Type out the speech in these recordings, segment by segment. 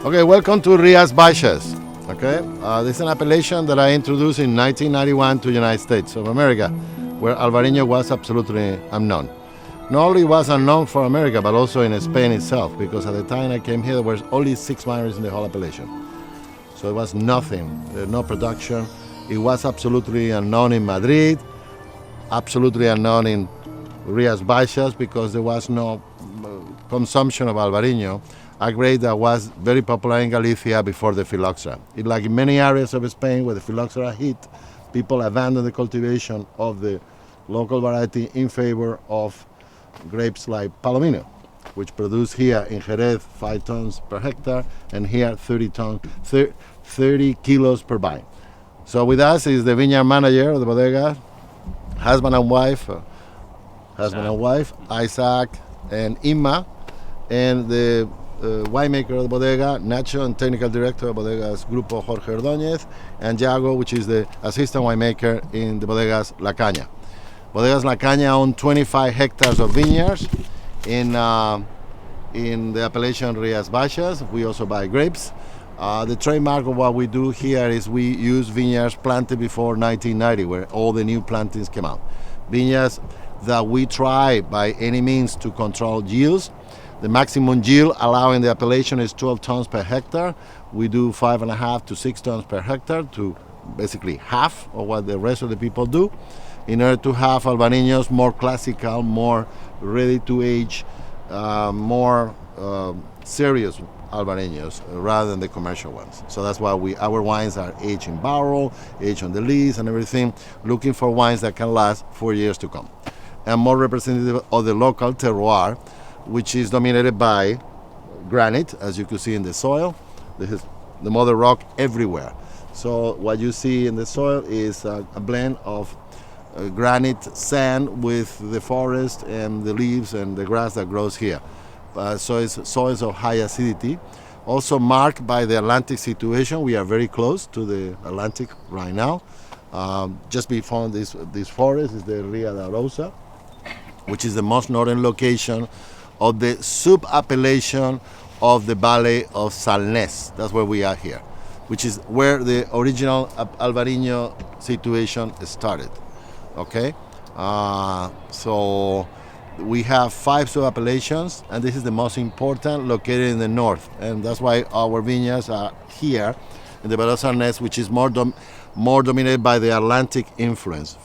Okay, welcome to Rias Baixas. Okay, this is an appellation that I introduced in 1991 to the United States of America, where Albariño was absolutely unknown. Not only was unknown for America, but also in Spain itself, because at the time I came here, there were only 6 wineries in the whole appellation. So it was nothing, no production. It was absolutely unknown in Madrid, absolutely unknown in Rias Baixas, because there was no consumption of Albariño, a grape that was very popular in Galicia before the phylloxera. Like in many areas of Spain where the phylloxera hit, people abandoned the cultivation of the local variety in favor of grapes like Palomino, which produce here in Jerez 5 tons per hectare, and here 30 kilos per vine. So with us is the vineyard manager of the bodega, husband and wife, Isaac and Inma, and the winemaker of the bodega, Nacho, and technical director of Bodegas Grupo Jorge Ordóñez, and Jago, which is the assistant winemaker in the Bodegas La Caña. Bodegas La Caña own 25 hectares of vineyards in the appellation Rias Baixas. We also buy grapes. The trademark of what we do here is we use vineyards planted before 1990, where all the new plantings came out. Vineyards that we try by any means to control yields. The maximum yield allowing the appellation is 12 tons per hectare. We do 5.5 to 6 tons per hectare, to basically half of what the rest of the people do, in order to have Albariños more classical, more ready to age, more serious Albariños rather than the commercial ones. So that's why our wines are aged in barrel, aged on the lees and everything, looking for wines that can last for years to come. And more representative of the local terroir, which is dominated by granite, as you can see in the soil. This is the mother rock everywhere. So what you see in the soil is a blend of granite sand with the forest and the leaves and the grass that grows here. So it's soils of high acidity. Also marked by the Atlantic situation. We are very close to the Atlantic right now. Just before this forest is the Ria da Rosa, which is the most northern location of the sub-appellation of the Valley of Salnés. That's where we are here, which is where the original Albariño situation started. Okay, so we have 5 sub-appellations, and this is the most important, located in the north, and that's why our vineyards are here in the Valley of Salnés, which is more dominated by the Atlantic influence.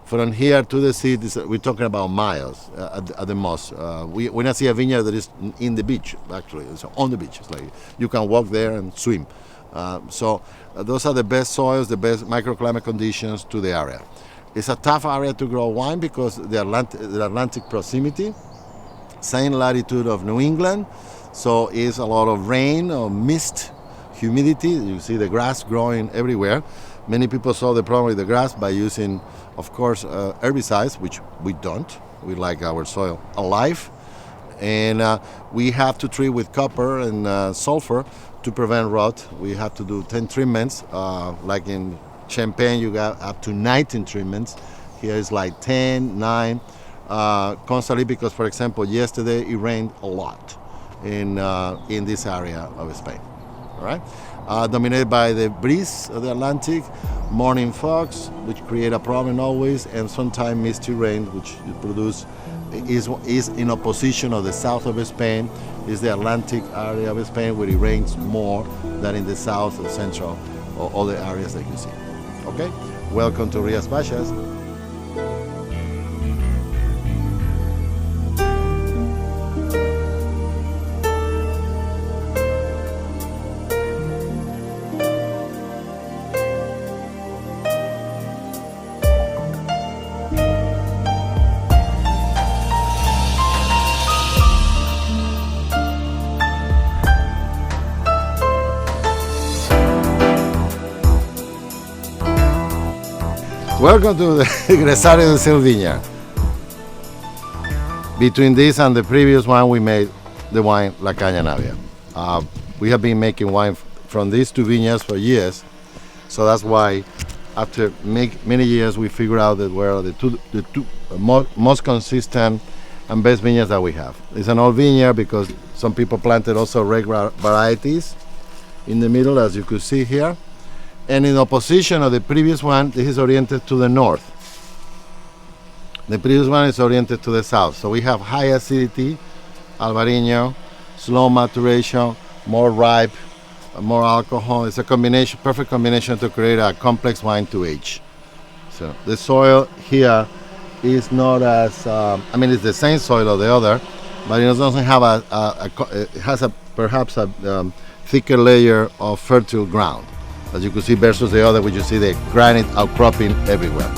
From here to the sea, we're talking about miles at the most. We not see a vineyard that is in the beach, actually. It's on the beach. It's like you can walk there and swim. So those are the best soils, the best microclimate conditions to the area. It's a tough area to grow wine because the Atlantic proximity, same latitude of New England, so it's a lot of rain or mist, humidity. You see the grass growing everywhere. Many people solve the problem with the grass by using, of course, herbicides, which we don't. We like our soil alive. And we have to treat with copper and sulfur to prevent rot. We have to do 10 treatments. Like in Champagne, you got up to 19 treatments. Here is like 10, 9, constantly, because, for example, yesterday it rained a lot in this area of Spain. All right? Dominated by the breeze of the Atlantic, morning fogs, which create a problem always, and sometimes misty rain, which is in opposition of the south of Spain, is the Atlantic area of Spain, where it rains more than in the south or central or other areas that you see. Okay? Welcome to Rias Baixas. Welcome to the Iglesario del Xil vineyard. Between this and the previous one, we made the wine La Caña Navia. We have been making wine from these 2 vineyards for years, so that's why after many years we figured out that were the two most consistent and best vineyards that we have. It's an old vineyard because some people planted also regular varieties in the middle, as you could see here. And in opposition of the previous one, this is oriented to the north. The previous one is oriented to the south. So we have high acidity, Albariño, slow maturation, more ripe, more alcohol. It's a combination, perfect combination to create a complex wine to age. So the soil here is not as, it's the same soil of the other, but it doesn't have it has perhaps a thicker layer of fertile ground, as you can see versus the other, which you see the granite outcropping everywhere.